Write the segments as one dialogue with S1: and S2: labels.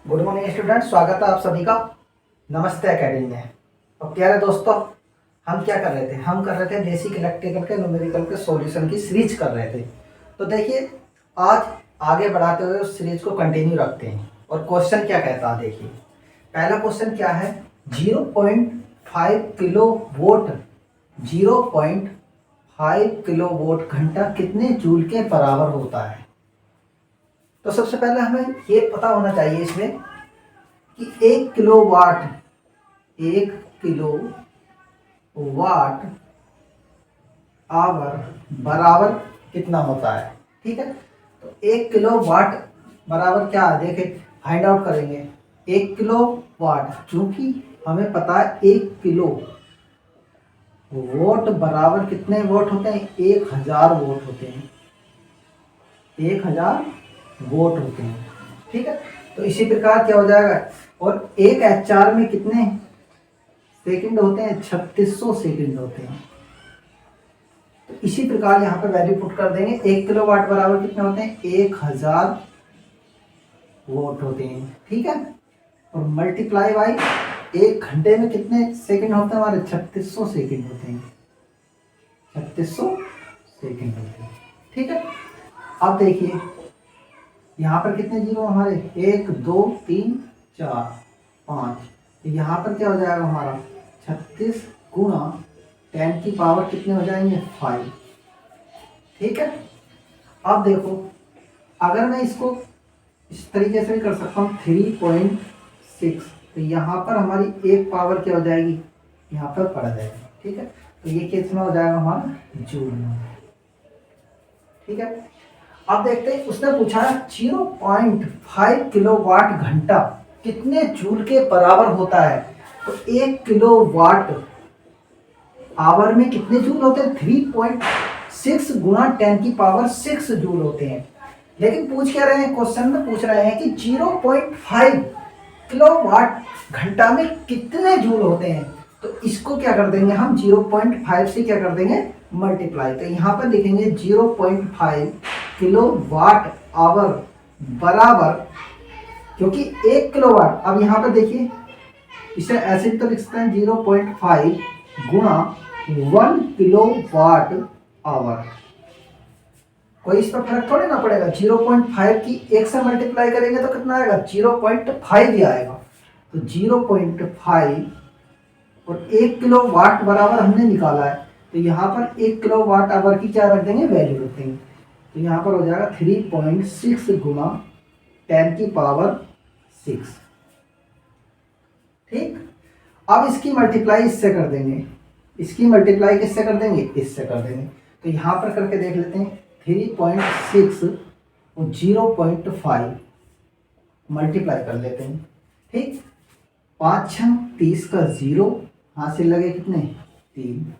S1: Good morning student, स्वागत है आप सभी का नमस्ते एकेडमी में। और प्यारे दोस्तों, हम क्या कर रहे थे? हम कर रहे थे बेसिक इलेक्ट्रिकल के न्यूमेरिकल के सॉल्यूशन की सीरीज कर रहे थे। तो देखिए, आज आगे बढ़ाते हुए उस सीरीज को कंटिन्यू रखते हैं। और क्वेश्चन क्या कहता है, देखिए पहला क्वेश्चन क्या है। 0.5 किलो वोट 0.5 किलो वोट घंटा कितने जूल के बराबर होता है? तो सबसे पहले हमें ये पता होना चाहिए इसमें कि 1 किलो वाट आवर बराबर कितना होता है। ठीक है, तो 1 किलो वाट बराबर क्या है, देखे फाइंड आउट करेंगे। 1 किलो वाट, चूंकि हमें पता है 1 किलो वोट बराबर कितने वोट होते हैं, 1000 वोट होते हैं। 1000 वोट होते हैं। ठीक है, तो इसी प्रकार क्या हो जाएगा, और एक एचआर में कितने सेकंड होते हैं, 3600 सेकंड होते हैं। तो इसी प्रकार यहाँ पे वैल्यू पुट कर देंगे। 1 किलो वाट बराबर कितने होते हैं, 1000 वोट होते हैं। ठीक है, और मल्टीप्लाई बाई 1 घंटे में कितने सेकंड होते हैं हमारे, 3600 सेकंड होते हैं। 3600 सेकंड होते हैं। ठीक है, अब देखिए यहाँ पर कितने जीरो हमारे, 1 2 3 4 5। यहाँ पर क्या हो जाएगा हमारा, 36 गुणा 10 की पावर कितने हो जाएंगे, 5। ठीक है, अब देखो अगर मैं इसको इस तरीके से भी कर सकता हूँ, 3.6। तो यहाँ पर हमारी एक पावर क्या हो जाएगी, यहाँ पर पड़ जाएगी। ठीक है, तो ये कितना हो जाएगा हमारा, जूल में। ठीक है, अब देखते हैं, उसने पूछा 0.5 किलोवाट घंटा कितने जूल के बराबर होता है। तो 1 किलोवाट आवर में कितने जूल होते हैं, 3.6 गुणा 10 की पावर 6 जूल होते हैं। लेकिन पूछ क्या रहे हैं, क्वेश्चन में पूछ रहे हैं कि 0.5 किलोवाट घंटा में कितने जूल होते हैं। तो इसको क्या कर देंगे हम, 0.5 से क्या कर देंगे, मल्टीप्लाई। तो यहाँ पर लिखेंगे 0.5 किलोवाट आवर बराबर, क्योंकि 1 किलोवाट, अब यहाँ पर देखिए इसे ऐसे तो लिख सकते हैं 0.5 गुणा 1 किलोवाट आवर। कोई इस पर फर्क थोड़ी ना पड़ेगा। 0.5 की 1 से मल्टीप्लाई करेंगे तो कितना आएगा, 0.5 ही आएगा। तो 0.5 और 1 किलोवाट बराबर हमने निकाला है। तो यहाँ पर 1 किलोवाट आवर की क्या रख देंगे, वैल्यू रख देंगे। तो यहाँ पर हो जाएगा 3.6 गुणा 10 की पावर 6। ठीक, अब इसकी मल्टीप्लाई इससे कर देंगे, इसकी मल्टीप्लाई किससे कर देंगे, इससे कर देंगे। तो यहाँ पर करके देख लेते हैं, 3.6 और 0.5 मल्टीप्लाई कर लेते हैं। ठीक, 5 6 30 का 0, हासिल लगे कितने, 3,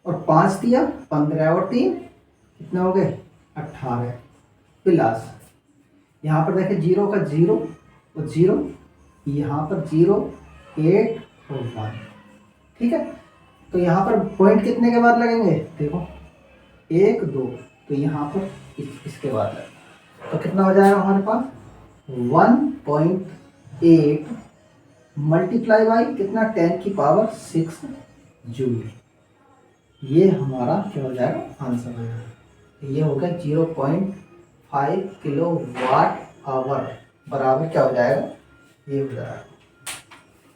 S1: और 5 दिया 15 और 3 कितने हो गए, 18 प्लस यहाँ पर देखें 0 का 0 और 0, यहाँ पर 0 8 और 1। ठीक है, तो यहाँ पर पॉइंट कितने के बाद लगेंगे, देखो 1 2, तो यहाँ पर इसके बाद लगेगा। तो कितना हो जाएगा हमारे पास, 1.8 मल्टीप्लाई बाई कितना, 10 की पावर 6 जूल। ये हमारा क्या हो जाएगा, आंसर हो जाएगा। ये होगा 0.5 किलोवाट आवर बराबर क्या हो जाएगा, ये हो जाएगा।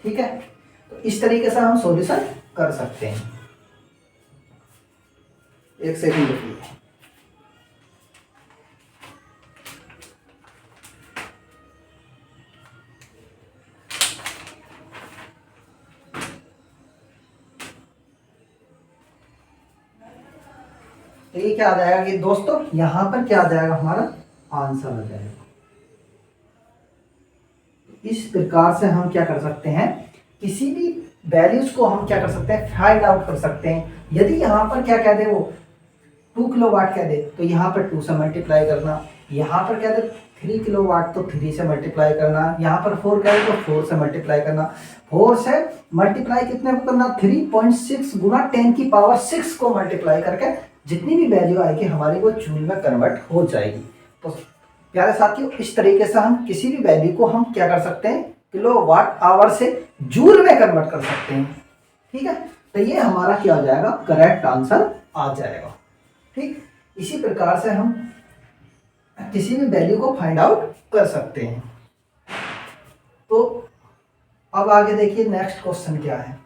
S1: ठीक है, तो इस तरीके से हम सॉल्यूशन कर सकते हैं। एक सेकंड रुकिए। तो ये क्या आ जाएगा कि दोस्तों, यहां पर क्या आ जाएगा, हमारा आंसर आ जाएगा। इस प्रकार से हम क्या कर सकते हैं, किसी भी वैल्यूज को हम क्या कर सकते हैं, फाइंड आउट कर सकते हैं। यदि यहाँ पर क्या कह दे, वो 2 किलोवाट कह दे, तो यहाँ पर 2 से मल्टीप्लाई करना। यहाँ पर कह दे 3 किलोवाट, तो 3 से मल्टीप्लाई करना। यहाँ पर 4 कह दे तो 4 से मल्टीप्लाई करना। 4 से मल्टीप्लाई कितने को करना, 3.6 गुना 10 की पावर 6 को मल्टीप्लाई करके जितनी भी वैल्यू आएगी हमारी वो जूल में कन्वर्ट हो जाएगी। तो प्यारे साथियों, इस तरीके से हम किसी भी वैल्यू को हम क्या कर सकते हैं, किलोवाट आवर से जूल में कन्वर्ट कर सकते हैं। ठीक है, तो ये हमारा क्या हो जाएगा, करेक्ट आंसर आ जाएगा। ठीक, इसी प्रकार से हम किसी भी वैल्यू को फाइंड आउट कर सकते हैं। तो अब आगे देखिए नेक्स्ट क्वेश्चन क्या है।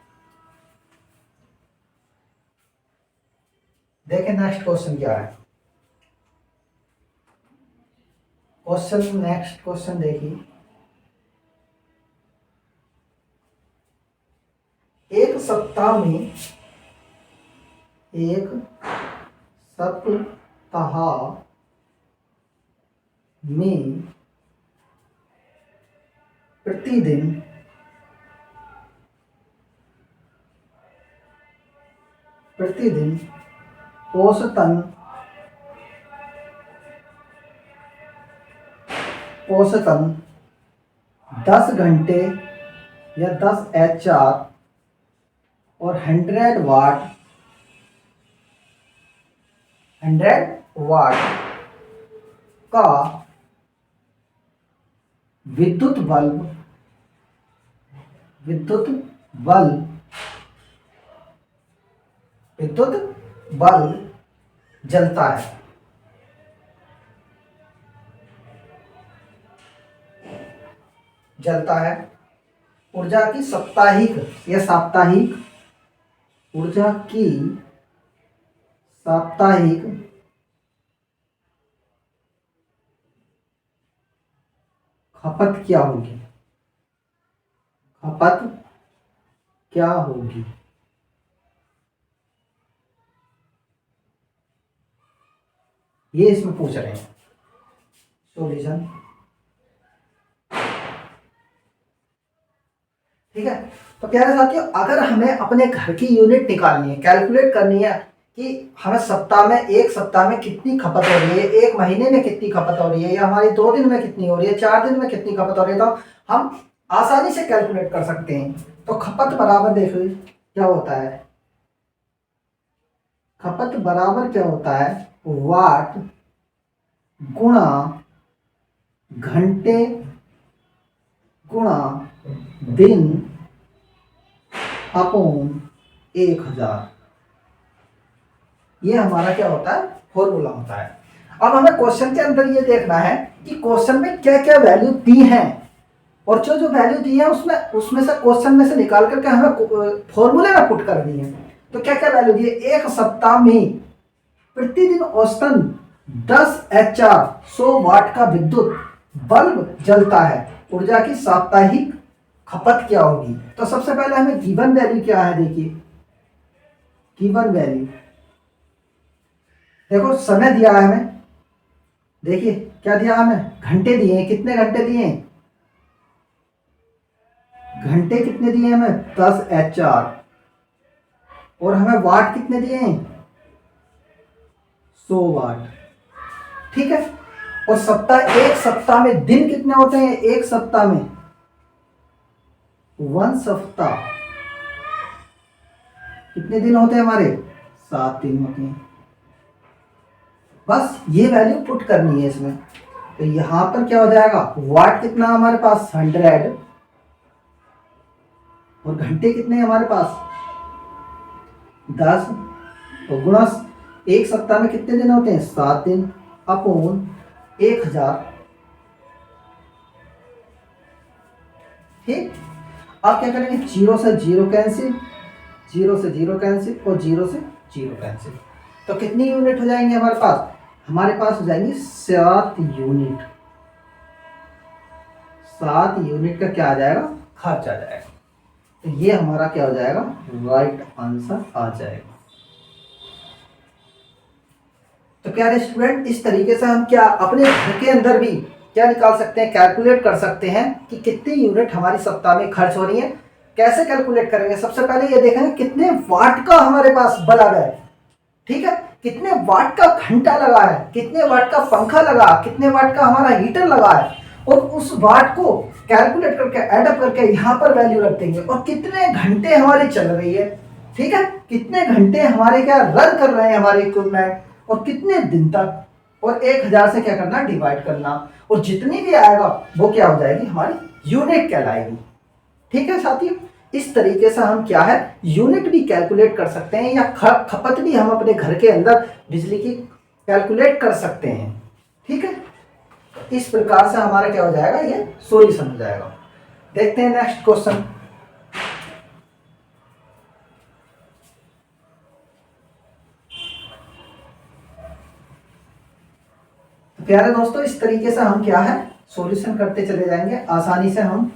S1: देखें नेक्स्ट क्वेश्चन क्या है। नेक्स्ट क्वेश्चन देखिए, एक सप्ताह में प्रतिदिन औसतन 10 घंटे या 10 HR और 100 वाट का विद्युत बल्ब जलता है। ऊर्जा की साप्ताहिक खपत क्या होगी। ये इसमें पूछ रहे हैं। सॉल्यूशन, ठीक है। तो प्यारे साथियों, अगर हमें अपने घर की यूनिट निकालनी है, कैलकुलेट करनी है कि हमें एक सप्ताह में कितनी खपत हो रही है, एक महीने में कितनी खपत हो रही है, या हमारी 2 दिन में कितनी हो रही है, 4 दिन में कितनी खपत हो रही है, तो हम आसानी से कैलकुलेट कर सकते हैं। तो खपत बराबर देखो क्या होता है, वाट गुणा घंटे गुणा दिन अपॉन 1000। ये हमारा क्या होता है, फॉर्मूला होता है। अब हमें क्वेश्चन के अंदर ये देखना है कि क्वेश्चन में क्या क्या वैल्यू दी हैं, और जो जो वैल्यू दी है उसमें से क्वेश्चन में से निकाल करके हमें फॉर्मूले में पुट करनी है। तो क्या क्या वैल्यू दी है, एक सप्ताह में प्रतिदिन औसतन 10 HR 100 वाट का विद्युत बल्ब जलता है। ऊर्जा की साप्ताहिक खपत क्या होगी। तो सबसे पहले हमें गिवन वैल्यू क्या है, देखिए गिवन वैल्यू, देखो समय दिया है हमें, देखिए क्या दिया हमें, घंटे दिए हैं। कितने घंटे दिए हैं, घंटे कितने दिए हमें, 10 HR, और हमें वाट कितने दिए हैं, 100 वाट। ठीक है, और एक सप्ताह में दिन कितने होते हैं, एक सप्ताह में 1 सप्ताह कितने दिन होते हैं हमारे, 7 दिन होते हैं। बस ये वैल्यू पुट करनी है इसमें। तो यहां पर क्या हो जाएगा, वाट कितना हमारे पास 100, और घंटे कितने हमारे पास 10, तो गुणा एक सप्ताह में कितने दिन होते हैं, 7 दिन, अपॉन 1000। ठीक, आप क्या करेंगे, 0 से 0 कैंसिल, 0 से 0 कैंसिल, और 0 से 0 कैंसिल। तो कितनी यूनिट हो जाएंगे हमारे पास, हो जाएंगी 7 यूनिट। 7 यूनिट का क्या आ जाएगा, खर्च आ जाएगा। तो ये हमारा क्या हो जाएगा, राइट आंसर आ जाएगा। तो प्यारे स्टूडेंट, इस तरीके से हम क्या अपने घर के अंदर भी क्या निकाल सकते हैं, कैलकुलेट कर सकते हैं कि कितनी यूनिट हमारी सप्ताह में खर्च हो रही है। कैसे कैलकुलेट करेंगे, सबसे पहले ये देखेंगे कितने वाट का हमारे पास बल्ब है। ठीक है, कितने वाट का घंटा लगा है, कितने वाट का पंखा लगा, कितने वाट का हमारा हीटर लगा है, और उस वाट को कैलकुलेट करके एडअप करके यहाँ पर वैल्यू रख देंगे, और कितने घंटे हमारी चल रही है। ठीक है, कितने घंटे हमारे क्या रन कर रहे हैं हमारे इक्विपमेंट, और कितने दिन तक, और 1000 से क्या करना, डिवाइड करना, और जितनी भी आएगा वो क्या हो जाएगी, हमारी यूनिट कहलाएगी। ठीक है साथियों, इस तरीके से हम क्या है, यूनिट भी कैलकुलेट कर सकते हैं, या खपत भी हम अपने घर के अंदर बिजली की कैलकुलेट कर सकते हैं। ठीक है, इस प्रकार से हमारा क्या हो जाएगा, ये सॉल्यूशन हो जाएगा। देखते हैं नेक्स्ट क्वेश्चन। तो प्यारे दोस्तों, इस तरीके से हम क्या है, सॉल्यूशन करते चले जाएंगे आसानी से। हम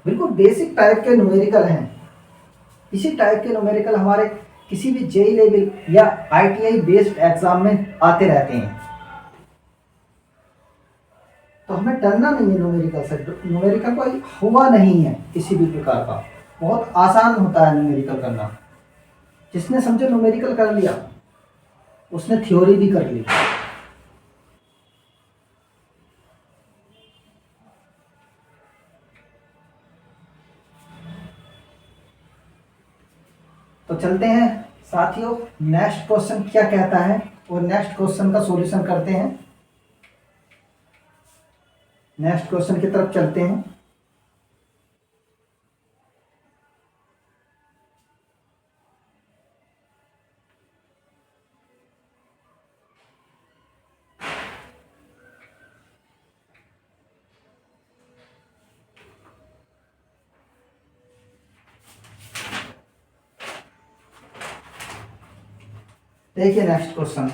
S1: बिल्कुल बेसिक टाइप के न्यूमेरिकल हैं, इसी टाइप के न्यूमेरिकल हमारे किसी भी जेई लेवल या आईटीआई बेस्ड एग्जाम में आते रहते हैं, तो हमें डरना नहीं है न्यूमेरिकल से। न्यूमेरिकल कोई हुआ नहीं है किसी भी प्रकार का, बहुत आसान होता है न्यूमेरिकल करना। जिसने समझो न्यूमेरिकल कर लिया, उसने थ्योरी भी कर ली। तो चलते हैं साथियों, नेक्स्ट क्वेश्चन क्या कहता है, और नेक्स्ट क्वेश्चन का सॉल्यूशन करते हैं। नेक्स्ट क्वेश्चन की तरफ चलते हैं। देखिए नेक्स्ट क्वेश्चन,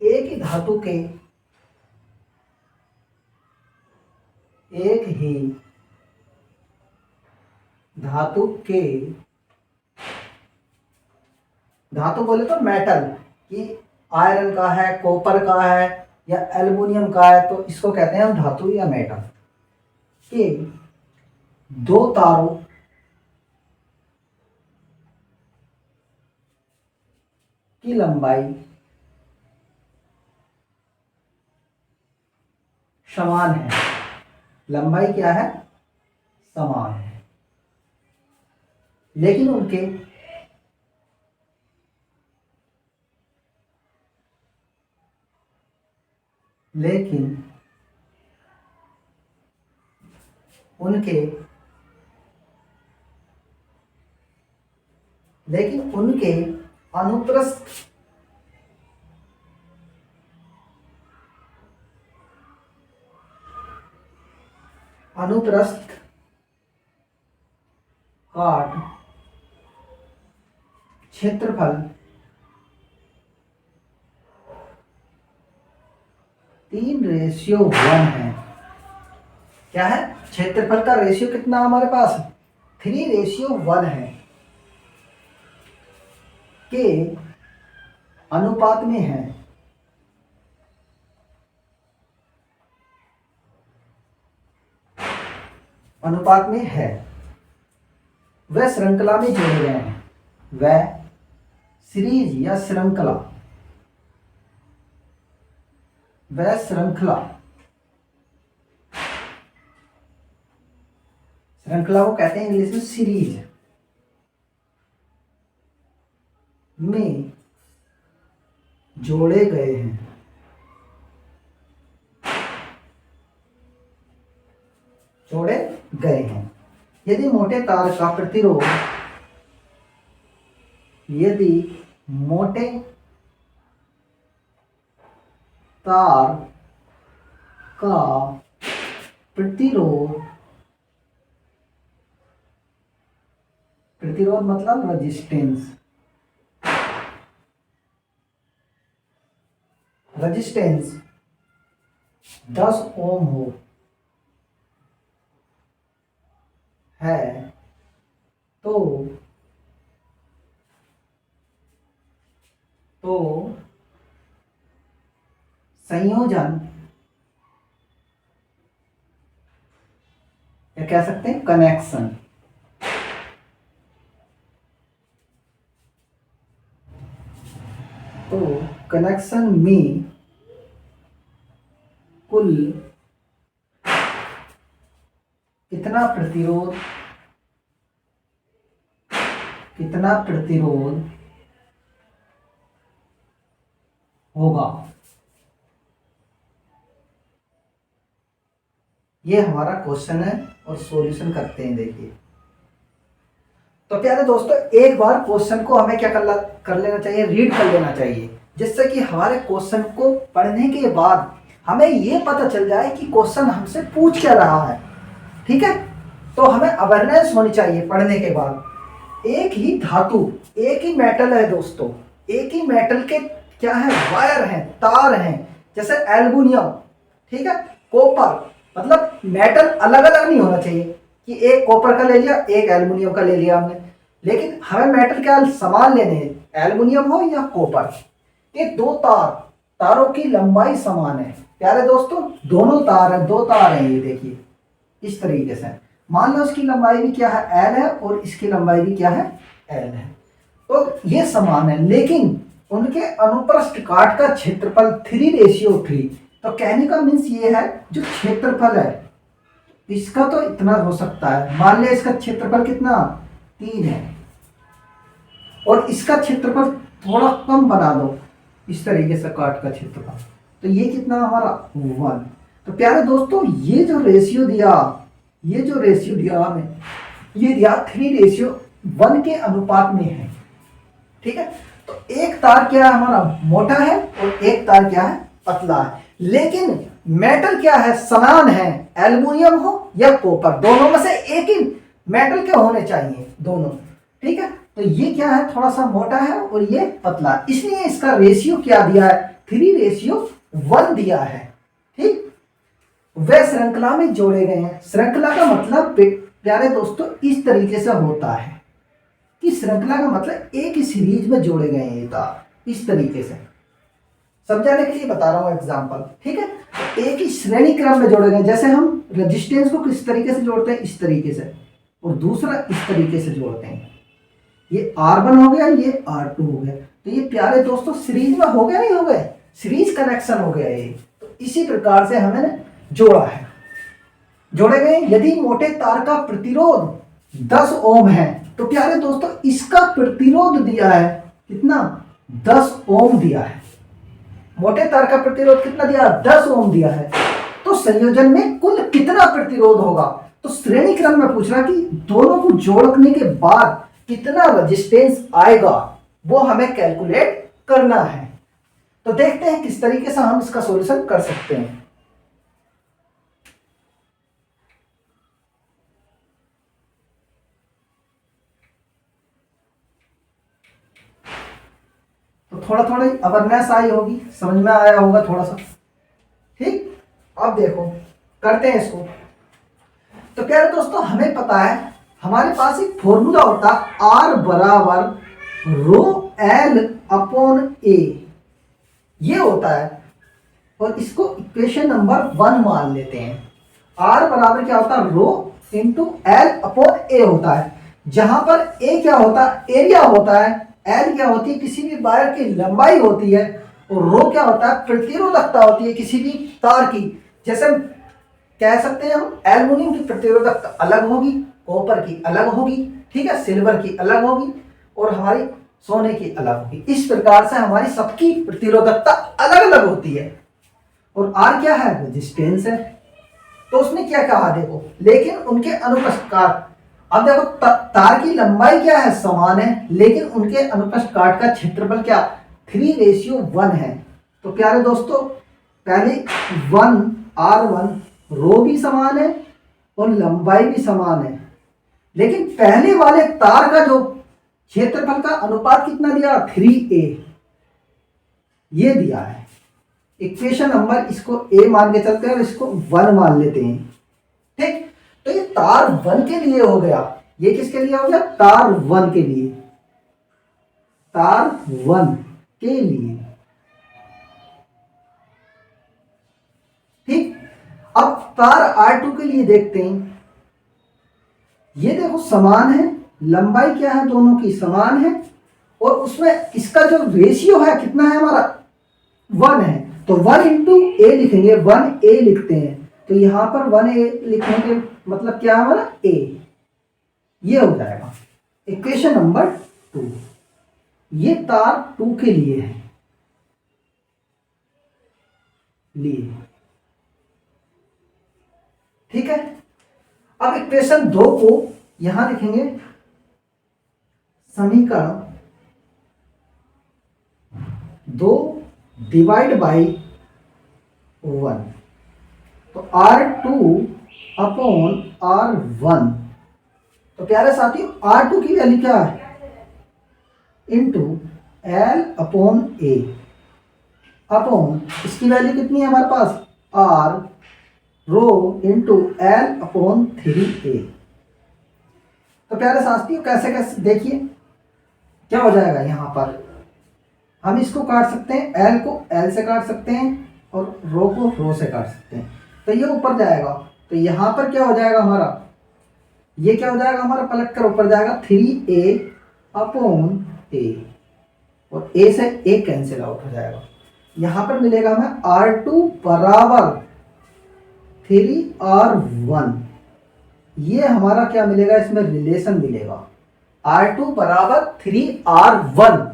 S1: एक ही धातु के एक ही धातु के धातु बोले तो मेटल कि आयरन का है, कॉपर का है, या एल्युमिनियम का है, तो इसको कहते हैं हम धातु या मेटल के दो तारों की लंबाई समान है। लंबाई क्या है, समान है, लेकिन उनके लेकिन उनके लेकिन उनके अनुप्रस्थ अनुप्रस्थ काट क्षेत्रफल 3:1 है। क्या है, क्षेत्रफल का रेशियो कितना हमारे पास, 3:1 है, के अनुपात में है। अनुपात में है, वह श्रृंखला में जोड़े गए हैं। वह सीरीज या श्रृंखला, वह श्रृंखला श्रृंखला को कहते हैं इंग्लिश में सीरीज में जोड़े गए हैं। जोड़े गए हैं। यदि मोटे तार का प्रतिरोध यदि मोटे तार का प्रतिरोध प्रतिरोध मतलब रेजिस्टेंस रेजिस्टेंस 10 ओम हो है तो संयोजन या कह सकते हैं कनेक्शन तो कनेक्शन में कुल कितना प्रतिरोध कितना प्रतिरोध होगा। ये हमारा क्वेश्चन है और सॉल्यूशन करते हैं। देखिए तो प्यारे दोस्तों, एक बार क्वेश्चन को हमें क्या कर लेना चाहिए, रीड कर लेना चाहिए, जिससे कि हमारे क्वेश्चन को पढ़ने के बाद हमें ये पता चल जाए कि क्वेश्चन हमसे पूछ क्या रहा है। ठीक है, तो हमें अवेयरनेस होनी चाहिए पढ़ने के बाद। एक ही धातु, एक ही मेटल है दोस्तों, एक ही मेटल के क्या है, वायर हैं, तार हैं, जैसे एल्युमिनियम, ठीक है, कॉपर, मतलब मेटल अलग अलग नहीं होना चाहिए कि एक कॉपर का ले लिया एक एल्युमिनियम का ले लिया हमने, लेकिन हमें मेटल क्या समान लेने हैं, एल्युमिनियम हो या कॉपर। ये दो तारों की लंबाई समान है प्यारे दोस्तों, दोनों तार है, दो तार है, ये देखिए इस तरीके से। मान लो इसकी लंबाई भी क्या है, एल है, और इसकी लंबाई भी क्या है, एल है, तो ये समान है, लेकिन उनके अनुप्रस्थ काट का क्षेत्रफल 3:3। तो कहने का मीन्स ये है, जो क्षेत्रफल है इसका तो इतना हो सकता है, मान लिया इसका क्षेत्रफल कितना 3 है, और इसका क्षेत्रफल थोड़ा कम बना दो, इस तरीके से काट का क्षेत्रफल, तो ये कितना हमारा 1। तो प्यारे दोस्तों, ये जो रेशियो दिया हमें, ये दिया 3:1 के अनुपात में है। ठीक है, तो एक तार क्या है हमारा, मोटा है, और एक तार क्या है, पतला है, लेकिन मेटल क्या है, समान है, एल्युमिनियम हो या कॉपर, दोनों में से एक ही मेटल के होने चाहिए दोनों। ठीक है, तो ये क्या है, थोड़ा सा मोटा है और ये पतला, इसलिए इसका रेशियो क्या दिया है, 3:1 दिया है। ठीक, वे श्रृंखला में जोड़े गए हैं। श्रृंखला का मतलब प्यारे दोस्तों इस तरीके से होता है कि श्रृंखला का मतलब एक ही सीरीज में जोड़े गए हैं ये तार, इस तरीके से समझाने के लिए बता रहा हूं एग्जांपल। ठीक है, एक ही श्रेणी क्रम में जोड़े गए, जैसे हम रेजिस्टेंस को किस तरीके से जोड़ते हैं, इस तरीके से, और दूसरा इस तरीके से जोड़ते हैं। ये R1 हो गया, ये R2 हो गया, तो ये प्यारे दोस्तों सीरीज में हो गया, नहीं हो गया, सीरीज कनेक्शन हो गया ये। तो इसी प्रकार से हमें जोड़ा है, जोड़े गए। यदि मोटे तार का प्रतिरोध 10 ओम है, तो प्यारे दोस्तों इसका प्रतिरोध दिया है कितना, 10 ओम दिया है। मोटे तार का प्रतिरोध कितना दिया, 10 ओम दिया है, तो संयोजन में कुल कितना प्रतिरोध होगा। तो श्रेणी क्रम में पूछ रहा कि दोनों को जोड़ने के बाद कितना रेजिस्टेंस आएगा, वो हमें कैलकुलेट करना है। तो देखते हैं किस तरीके से हम इसका सॉल्यूशन कर सकते हैं। तो थोड़ा थोड़ा अवेयरनेस आई होगी, समझ में आया होगा थोड़ा सा। ठीक, अब देखो करते हैं इसको। तो प्यारे दोस्तों, हमें पता है हमारे पास एक फॉर्मूला होता है, R बराबर रो L अपॉन A, ये होता है, और इसको इक्वेशन नंबर 1 मान लेते हैं। R बराबर क्या होता है, rho into L upon A होता है, जहां पर A क्या होता है, एरिया होता है, L क्या होती है, किसी भी वायर की लंबाई होती है, और रो क्या होता है, प्रतिरोधकता होती है किसी भी तार की। जैसे कह सकते हैं हम, एल्युमिनियम की प्रतिरोधकता अलग होगी, कॉपर की अलग होगी, ठीक है, सिल्वर की अलग होगी, और हमारी सोने की अलग होगी। इस प्रकार से हमारी सबकी प्रतिरोधकता अलग अलग होती है। और R क्या है, रेजिस्टेंस है। तो उसने क्या कहा देखो, लेकिन उनके अनुप्रस्थ काट, अब देखो तार की लंबाई क्या है, समान है, लेकिन उनके अनुप्रस्थ काट का क्षेत्रफल क्या, 3:1 है। तो प्यारे दोस्तों, पहले 1 R1 रो भी समान है और लंबाई भी समान है, लेकिन पहले वाले तार का जो क्षेत्रफल का अनुपात कितना दिया, 3A, ये दिया है। इक्वेशन नंबर इसको A मान के चलते हैं और इसको 1 मान लेते हैं। ठीक, तो ये तार 1 के लिए हो गया, ये किसके लिए हो गया, तार 1 के लिए, तार 1 के लिए। ठीक, अब तार R2 के लिए देखते हैं। ये देखो समान है, लंबाई क्या है, दोनों की समान है, और उसमें इसका जो रेशियो है कितना है हमारा, 1 है। तो 1 इंटू A लिखेंगे, 1A लिखते हैं, तो यहां पर 1A लिखने के मतलब क्या है हमारा, A, ये हो जाएगा। इक्वेशन नंबर 2, ये तार 2 के लिए है, लिए, ठीक है। अब इक्वेशन 2 को यहां लिखेंगे समीकरण 2 डिवाइड बाई 1, तो R2 अपॉन R1। तो प्यारे साथियों R2 की वैल्यू क्या है, into L upon A upon इसकी वैल्यू कितनी है हमारे पास, R rho into L upon 3A। तो प्यारे साथियों कैसे कैसे देखिए क्या हो जाएगा, यहां पर हम इसको काट सकते हैं, L को L से काट सकते हैं और रो को रो से काट सकते हैं, तो ये ऊपर जाएगा। तो यहां पर क्या हो जाएगा हमारा, ये क्या हो जाएगा हमारा, पलट कर ऊपर जाएगा 3A अपॉन A, और A से A कैंसिल आउट हो जाएगा। यहां पर मिलेगा हमें R2 बराबर 3R1, ये हमारा क्या मिलेगा, इसमें रिलेशन मिलेगा, R2 बराबर 3R1,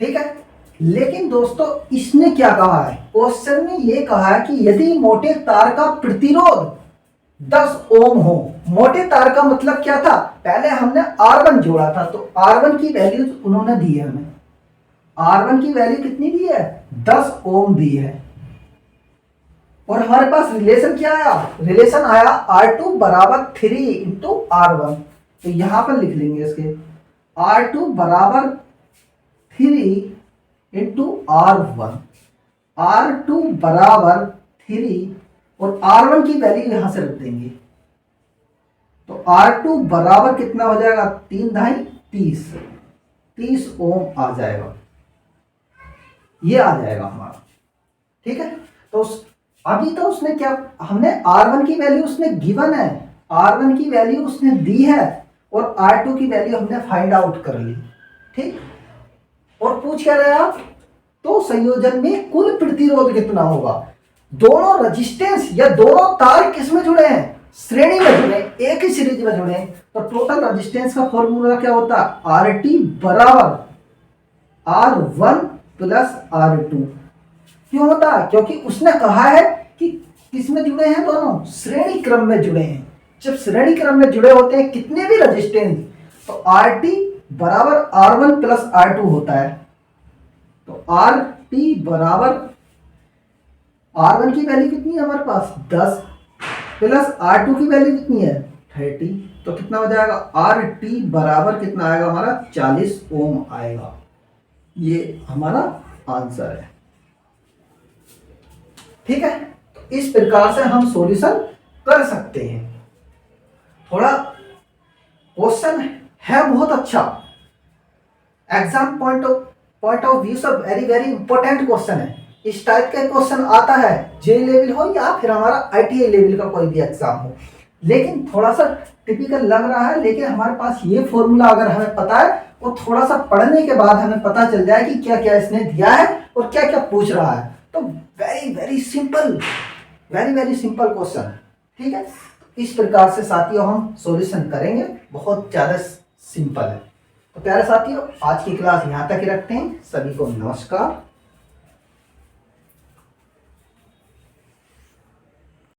S1: ठीक है। लेकिन दोस्तों इसने क्या कहा है, क्वेश्चन में ये कहा है कि यदि मोटे तार का प्रतिरोध 10 ओम हो। मोटे तार का मतलब क्या था, पहले हमने R1 जोड़ा था, तो R1 की वैल्यू उन्होंने दी है, हमें R1 की वैल्यू कितनी दी है, 10 ओम दी है, और हमारे पास रिलेशन क्या आया, रिलेशन आया R2 बराबर 3 इंटू R1। तो यहां पर लिख लेंगे इसके R2 बराबर 3 इंटू R1, R2 बराबर 3 और R1 की वैल्यू यहां से रख देंगे, तो R2 बराबर कितना हो जाएगा, 3 ढाई 30 ओम आ जाएगा, ये आ जाएगा हमारा, ठीक है। तो अभी तो उसने क्या, हमने R1 की वैल्यू उसने गिवन है, R1 की वैल्यू उसने दी है, और R2 की वैल्यू हमने फाइंड आउट कर ली, ठीक। और पूछ क्या रहे आप, तो संयोजन में कुल प्रतिरोध कितना होगा, दोनों रेजिस्टेंस या दोनों तार किस में जुड़े हैं, श्रेणी में जुड़े, एक ही सीरीज में जुड़े, तो टोटल रेजिस्टेंस का फॉर्मूला क्या होता है, RT बराबर R1 प्लस R2। क्यों होता है, क्योंकि उसने कहा है कि किस में जुड़े हैं, दोनों श्रेणी क्रम में जुड़े हैं। जब श्रेणी क्रम में जुड़े होते हैं कितने भी रेजिस्टेंस, तो RT बराबर R1 प्लस R2 होता है, तो RT बराबर R1 की वैल्यू कितनी है हमारे पास 10 प्लस R2 की वैल्यू कितनी है 30, तो कितना हो जाएगा, RT बराबर कितना आएगा हमारा 40 ओम आएगा, ये हमारा आंसर है, ठीक है। तो इस प्रकार से हम सॉल्यूशन कर सकते हैं। थोड़ा क्वेश्चन है बहुत अच्छा, एग्जाम पॉइंट ऑफ व्यू से वेरी वेरी इंपॉर्टेंट क्वेश्चन है। इस टाइप का क्वेश्चन आता है जे लेवल हो या फिर हमारा ITI लेवल का कोई भी एग्जाम हो, लेकिन थोड़ा सा टिपिकल लग रहा है, लेकिन हमारे पास ये फॉर्मूला अगर हमें पता है और थोड़ा सा पढ़ने के बाद हमें पता चल जाए कि क्या क्या इसने दिया है और क्या क्या पूछ रहा है, तो वेरी वेरी सिंपल क्वेश्चन, ठीक है। इस प्रकार से साथियों हम सॉल्यूशन करेंगे, बहुत ज़्यादा सिंपल है। तो प्यारे साथियों आज की क्लास यहाँ तक ही रखते हैं, सभी को नमस्कार।